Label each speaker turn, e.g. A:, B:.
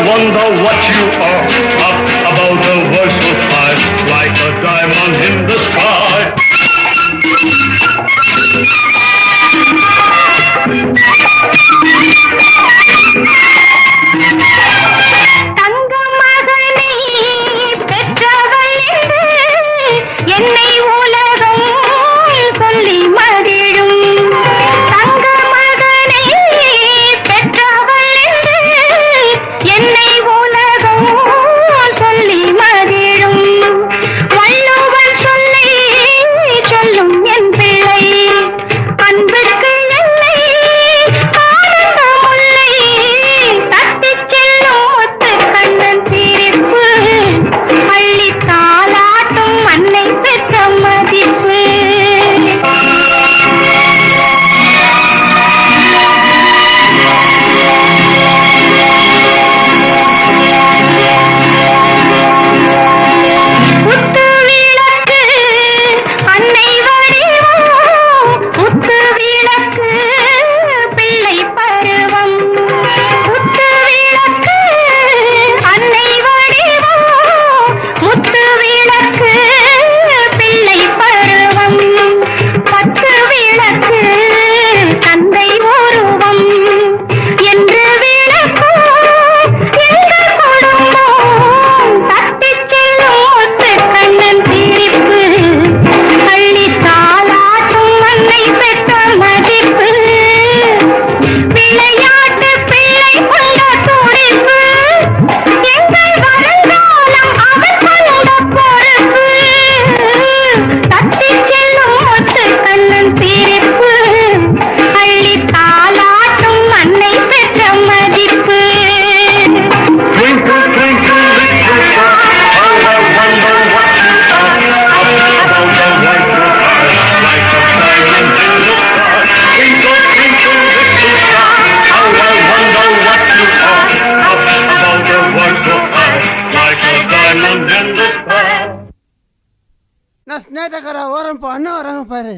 A: wonder what you are. Up above the world so high, like a diamond in the sky.
B: தங்க மகனை பெற்றவள் என்று என்னை உலகம் சொல்லி மகிழும். தங்க மகனை பெற்றவள் என்று என்னை உலகம் சொல்லி மகிழும். வள்ளுவன் சொல்லை சொல்லும் என் பிள்ளை, அன்புக்கு எல்லை ஆனந்த முல்லை. தட்டிச் செல்லும் ஒத்து கண்ணன் சிரிப்பு, அள்ளி தாலாட்டும் அன்னை பெற்ற மதிப்பு. குத்து விளக்கு அன்னை வடிவம், குத்து விளக்கு பிள்ளை பருவம். குத்து விளக்கு அன்னை வடிவம், முத்து விளக்கு பிள்ளை பருவம். பத்து விளக்கு தந்தை உருவம் என்று விளக்கும் எங்கள் குடும்பம். தட்டிச் செல்லும் ஒத்து கண்ணன் சிரிப்பு, அள்ளி தாலாட்டும் அன்னை பெற்ற மதிப்பு. விளையாட்டு பிள்ளை கொண்ட துடிப்பு, எங்கள் வருங்காலம் அவன் கொண்ட பொறுப்பு. தட்டிச் செல்லும் ஒத்து கண்ணன் சிரிப்பு, அள்ளி தாலாட்டும் அன்னை பெற்ற மதிப்பு.
A: Twinkle, twinkle, little star, how I wonder what you are. Up above the white sky, like a diamond in the sky. Twinkle, twinkle, little star, how I wonder what you are. Up above the white sky, like a diamond in the sky.
C: நான் ஸ்னேட்டக்கார ஓரம் இப்போ அண்ணன் வராங்க பாரு.